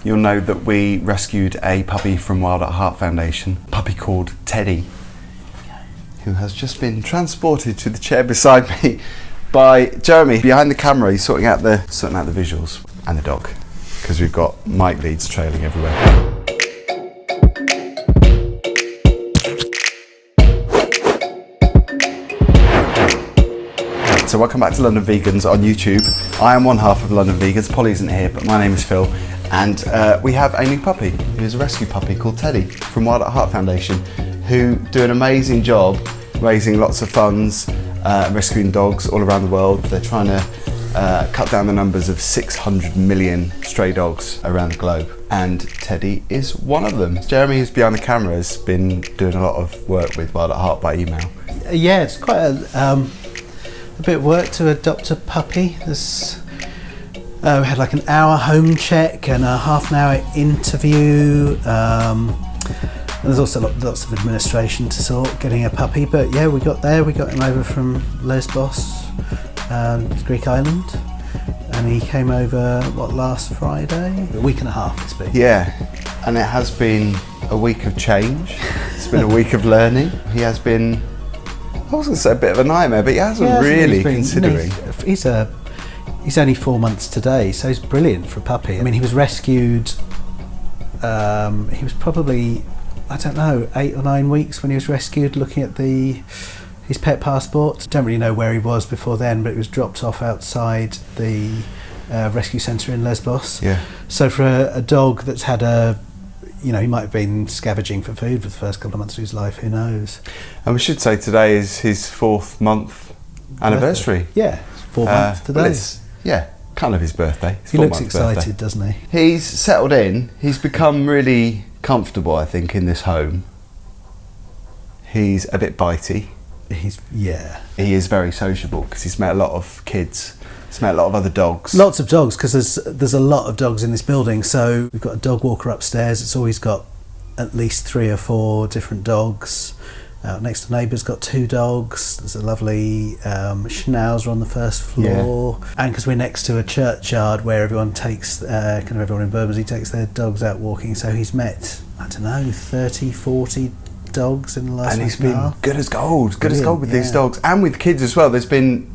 you'll know that we rescued a puppy from Wild at Heart Foundation, a puppy called Teddy, who has just been transported to the chair beside me by Jeremy. Behind the camera, he's sorting out the visuals and the dog, because we've got mic leads trailing everywhere. So welcome back to London Vegans on YouTube. I am one half of London Vegans. Polly isn't here, but my name is Phil. And we have a new puppy, who's a rescue puppy called Teddy from Wild at Heart Foundation, who do an amazing job raising lots of funds, rescuing dogs all around the world. They're trying to cut down the numbers of 600 million stray dogs around the globe. And Teddy is one of them. Jeremy, who's behind the camera, has been doing a lot of work with Wild at Heart by email. Yeah, it's quite a bit of work to adopt a puppy. We had like an hour home check and a half an hour interview. And there's also lots of administration to sort, getting a puppy. But yeah, we got there. We got him over from Lesbos, Greek island. And he came over, last Friday? A week and a half it's been. Yeah, and it has been a week of change. It's been a week of learning. He has been, I was going to say a bit of a nightmare, but he hasn't really, considering. He's only 4 months today, so he's brilliant for a puppy. I mean, he was rescued, he was probably, I don't know, 8 or 9 weeks when he was rescued, looking at his pet passport. Don't really know where he was before then, but he was dropped off outside the rescue centre in Lesbos. Yeah. So for a dog that's had he might have been scavenging for food for the first couple of months of his life, who knows. And we should say today is his 4th month anniversary. Yeah, 4 months today. Well, kind of his birthday. He looks excited, doesn't he? He's settled in. He's become really comfortable, I think, in this home. He's a bit bitey. He is very sociable because he's met a lot of kids. He's met a lot of other dogs. Lots of dogs, because there's a lot of dogs in this building. So we've got a dog walker upstairs. It's always got at least 3 or 4 different dogs. Next door neighbour's got 2 dogs. There's a lovely schnauzer on the first floor. Yeah. And because we're next to a churchyard where everyone takes, everyone in Bermondsey takes their dogs out walking. So he's met, 30, 40 dogs in the last and week he's been good as gold with these dogs, and with kids as well. There's been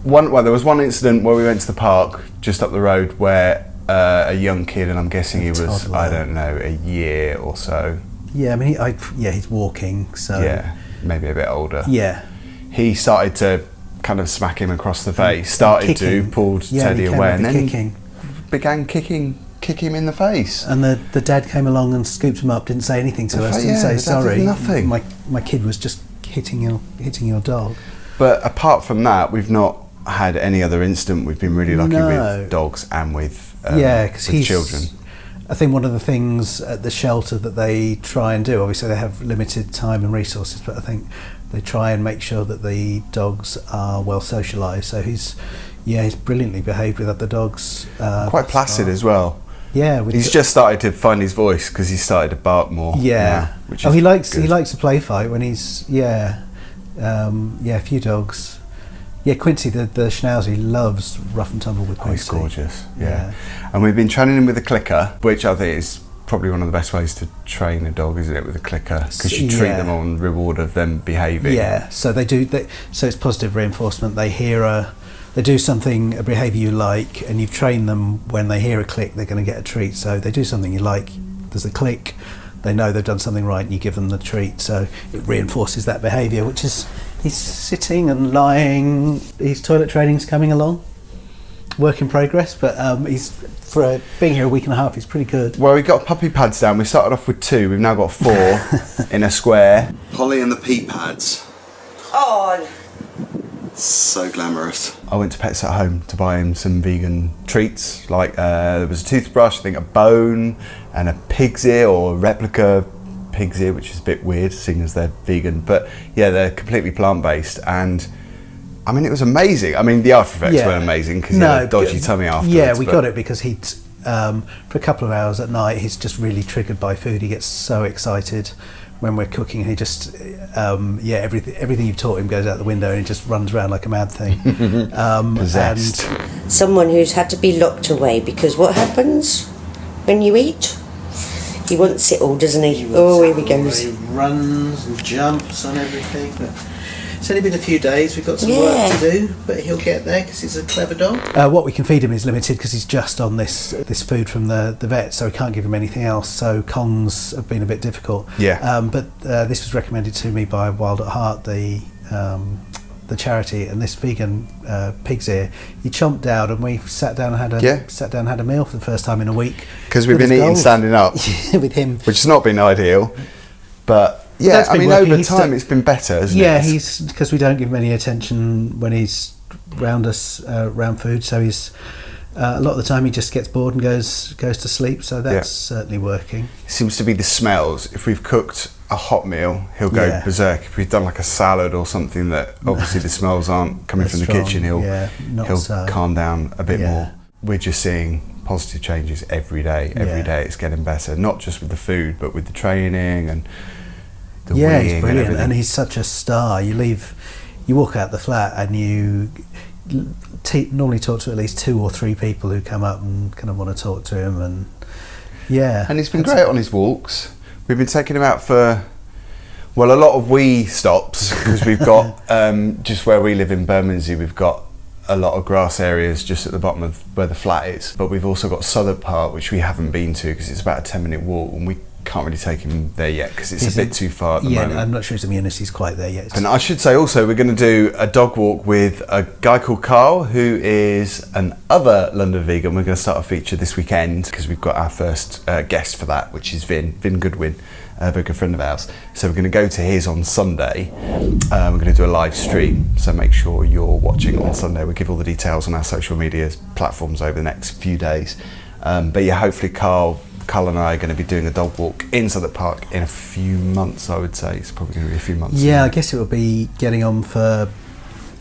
there was one incident where we went to the park just up the road where a young kid, and I'm guessing he was, I don't know, a year or so. Yeah, I mean, he's walking, so... Yeah, maybe a bit older. Yeah. He started to kind of smack him across the face, pulled Teddy away, and then began kicking him in the face. And the dad came along and scooped him up, didn't say anything to us, didn't say sorry. Nothing. My kid was just hitting your dog. But apart from that, we've not had any other incident. We've been really lucky with dogs and with children. I think one of the things at the shelter that they try and do, obviously they have limited time and resources, but I think they try and make sure that the dogs are well socialised. So he's brilliantly behaved with other dogs. Quite placid as well. Yeah, he's just started to find his voice because he started to bark more. Yeah, which is he likes a play fight when he's a few dogs. Yeah, Quincy, the Schnauzer, he loves rough and tumble with Quincy. He's gorgeous, yeah. And we've been training him with a clicker, which I think is probably one of the best ways to train a dog, isn't it, with a clicker? Because you treat them on reward of them behaving. Yeah, so so it's positive reinforcement. They do something, a behaviour you like, and you've trained them when they hear a click, they're going to get a treat. So they do something you like, there's a click, they know they've done something right, and you give them the treat. So it reinforces that behaviour, which is... He's sitting and lying. His toilet training's coming along. Work in progress, but for being here a week and a half, he's pretty good. Well, we got puppy pads down. We started off with 2. We've now got 4 in a square. Polly and the pee pads. Oh, so glamorous. I went to Pets at Home to buy him some vegan treats. Like there was a toothbrush, I think a bone, and a pig's ear or a replica pig's ear, which is a bit weird seeing as they're vegan, but yeah, they're completely plant-based, and I mean it was amazing. I mean the after effects weren't amazing because he had a dodgy tummy afterwards. Yeah, we got it because he'd for a couple of hours at night he's just really triggered by food. He gets so excited when we're cooking, and he just everything you've taught him goes out the window, and he just runs around like a mad thing. Possessed. Someone who's had to be locked away because what happens? when you eat? He wants it all, doesn't he? Oh, here he goes. He runs and jumps on everything. But it's only been a few days. We've got some work to do, but he'll get there because he's a clever dog. What we can feed him is limited because he's just on this food from the vet, so we can't give him anything else. So Kongs have been a bit difficult. Yeah. But this was recommended to me by Wild at Heart, the charity, and this vegan pig's ear. He chomped down, and we sat down and had a meal for the first time in a week. Because we've been eating standing up with him, which has not been ideal, but yeah, I mean over time it's been better, hasn't it? Yeah, he's because we don't give him any attention when he's round us, around food. So he's a lot of the time he just gets bored and goes to sleep. So that's certainly working. It seems to be the smells. If we've cooked a hot meal, he'll go berserk. If we've done like a salad or something that obviously the smells aren't coming from the kitchen, he'll calm down a bit more. We're just seeing positive changes every day. Every day it's getting better, not just with the food, but with the training and the weeing. He's brilliant, and he's such a star. You walk out the flat and you normally talk to at least 2 or 3 people who come up and kind of want to talk to him, and he's been great on his walks. We've been taking him out for a lot of wee stops because we've got just where we live in Bermondsey, we've got a lot of grass areas just at the bottom of where the flat is, but we've also got Southwark Park, which we haven't been to because it's about a 10-minute walk, and we can't really take him there yet because it's a bit too far at the moment. I'm not sure his immunity's quite there yet. And I should say also we're going to do a dog walk with a guy called Carl, who is an other London vegan. We're going to start a feature this weekend because we've got our first guest for that, which is Vin Goodwin, a very good friend of ours. So we're going to go to his on Sunday. We're going to do a live stream, so make sure you're watching on Sunday. We'll give all the details on our social media platforms over the next few days. But yeah, hopefully Carl and I are going to be doing a dog walk in Southwark Park in a few months, I would say. It's probably going to be a few months. Yeah, I guess it will be getting on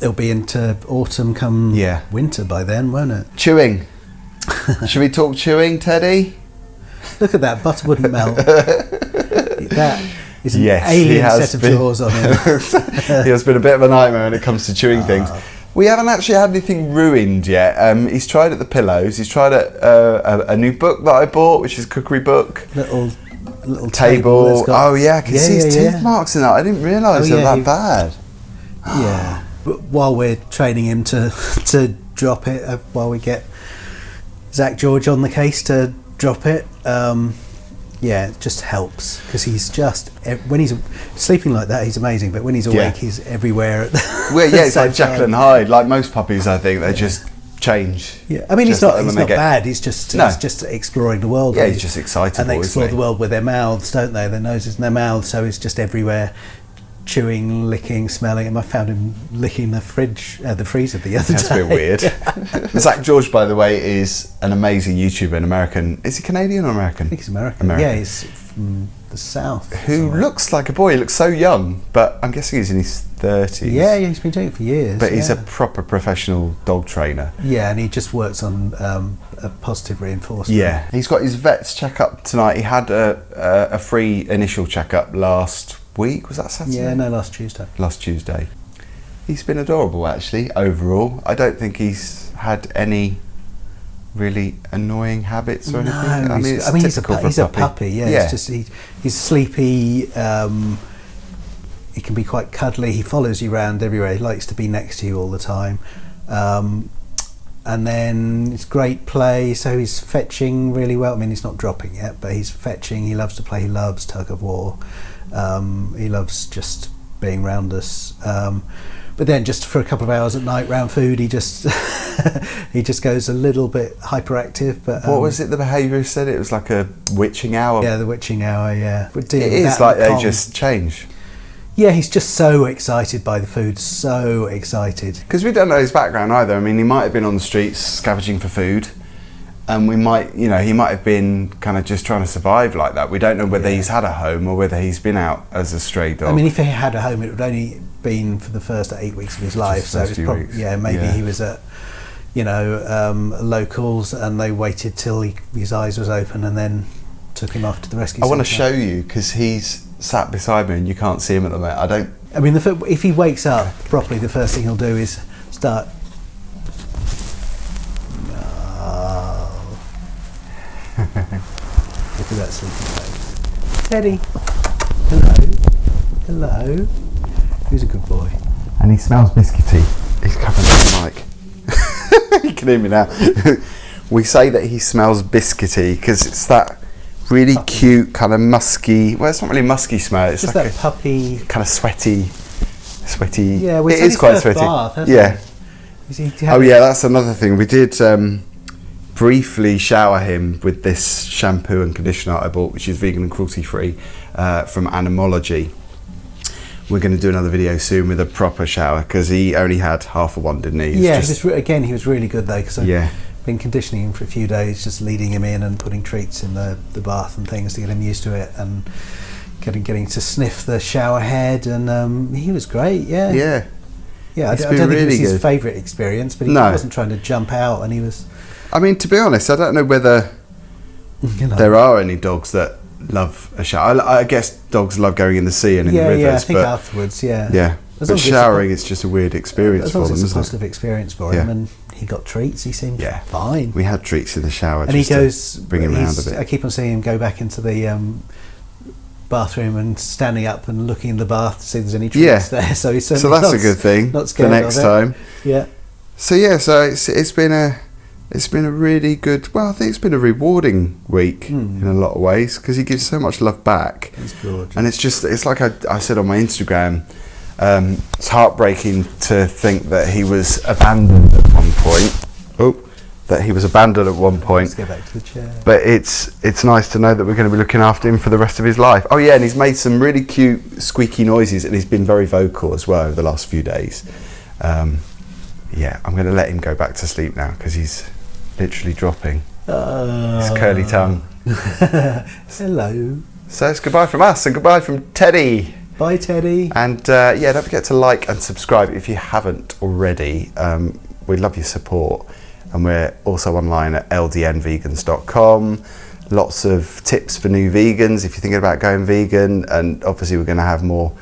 it'll be into autumn come winter by then, won't it? Chewing. Should we talk chewing, Teddy? Look at that, butter wouldn't melt. That is an alien set of jaws on him. He has been a bit of a nightmare when it comes to chewing things. We haven't actually had anything ruined yet. He's tried at the pillows. He's tried at a new book that I bought, which is a cookery book. Little table. Oh yeah, I can see his teeth marks in that. I didn't realise they're that bad. Yeah. But while we're training him to drop it, while we get Zach George on the case to drop it, it just helps because he's just, when he's sleeping like that, he's amazing, but when he's awake, he's everywhere. It's like Jekyll and Hyde, like most puppies. I think they just change. Yeah, I mean, he's not bad. He's just exploring the world. Yeah, he's just excited. And they explore the world with their mouths, don't they? Their noses and their mouths. So he's just everywhere, chewing, licking, smelling. And I found him licking the freezer the other day. That's a bit weird. Zach George, by the way, is an amazing YouTuber, an American. Is he Canadian or American? I think he's American. Yeah, he's from the South. Who looks like a boy. He looks so young, but I'm guessing he's in his 30s. Yeah, he's been doing it for years. But he's a proper professional dog trainer. Yeah, and he just works on a positive reinforcement. Yeah, he's got his vet's checkup tonight. He had a free initial checkup last week. Was that Saturday? Yeah, no, last Tuesday. Last Tuesday. He's been adorable, actually, overall. I don't think he's had any really annoying habits or anything. He's a puppy. Yeah, it's just he's sleepy. He can be quite cuddly. He follows you around everywhere. He likes to be next to you all the time. And then it's great play. So he's fetching really well. I mean, he's not dropping yet, but he's fetching. He loves to play. He loves tug of war. He loves just being around us. But then just for a couple of hours at night round food, he just he just goes a little bit hyperactive. But what was it the behaviour said? It was like a witching hour. Yeah, the witching hour. Yeah, it is like they just change. Yeah, he's just so excited by the food, so excited. Because we don't know his background either. I mean, he might have been on the streets scavenging for food, and he might have been kind of just trying to survive like that. We don't know whether he's had a home or whether he's been out as a stray dog. I mean, if he had a home, it would only been for the first 8 weeks of his life. So it's maybe he was at locals and they waited till his eyes was open and then took him off to the rescue. I want to show you because he's sat beside me and you can't see him at the moment. I mean, if he wakes up properly, the first thing he'll do is start. Look at that sleepy face. Teddy. Hello. Hello. Who's a good boy? And he smells biscuity. He's covering the mic. You can hear me now. We say that he smells biscuity because it's that really cute, kind of musky, well, it's not really musky smell, it's Just like that puppy. kind of sweaty. Yeah, well, it is quite sweaty. Bath, yeah. Oh Yeah, that's another thing. We did briefly shower him with this shampoo and conditioner I bought, which is vegan and cruelty free, from Animology. We're going to do another video soon with a proper shower because he only had half of one, didn't he? Yeah, again, he was really good though, because yeah. I've been conditioning him for a few days, just leading him in and putting treats in the bath and things to get him used to it, and getting to sniff the shower head, and he was great. Yeah. Yeah. Yeah, I It's don't been think it was really his good. favourite experience, but he No. wasn't trying to jump out, and he was. I mean, to be honest, I don't know whether You know. there are any dogs that love a shower. I guess dogs love going in the sea and in the rivers. Yeah, I think but afterwards, yeah. yeah. As But long as it's showering is just a weird experience As for long them, as it's a isn't it? positive experience for him, Yeah. and he got treats, he seemed Yeah. fine. We had treats in the shower And he just to goes, bring him around a bit. I keep on seeing him go back into the bathroom and standing up and looking in the bath to see if there's any treats there. So he's So certainly that's not, a good thing not for scared next of it. time. Yeah. So yeah, so it's been a really good. Well, I think it's been a rewarding week in a lot of ways because he gives so much love back. He's gorgeous. And it's like I said on my Instagram. It's heartbreaking to think that he was abandoned at one point. Let's go back to the chair. But it's nice to know that we're going to be looking after him for the rest of his life. Oh yeah, and he's made some really cute squeaky noises, and he's been very vocal as well over the last few days. Yeah, I'm going to let him go back to sleep now because he's literally dropping his curly tongue. Hello. So it's goodbye from us and goodbye from Teddy. Bye, Teddy. And yeah, don't forget to like and subscribe if you haven't already. We love your support. And we're also online at ldnvegans.com. Lots of tips for new vegans if you're thinking about going vegan. And obviously we're going to have more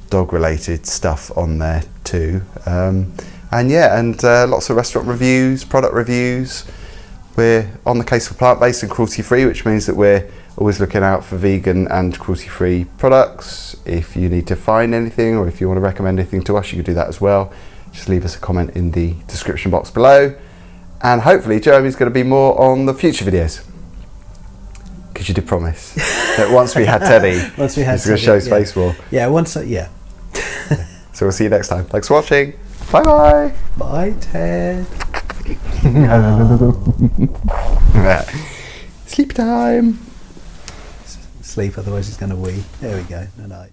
dog related stuff on there too. And yeah, and lots of restaurant reviews, product reviews. We're on the case for plant-based and cruelty-free, which means that we're always looking out for vegan and cruelty-free products. If you need to find anything or if you want to recommend anything to us, you can do that as well. Just leave us a comment in the description box below. And hopefully Jeremy's going to be more on the future videos. Because you did promise that once we had Teddy, he's going to show his face more. Yeah, yeah. So we'll see you next time. Thanks for watching. Bye bye. Bye, Ted. Sleep time. Sleep, otherwise he's going to wee. There we go. Night night.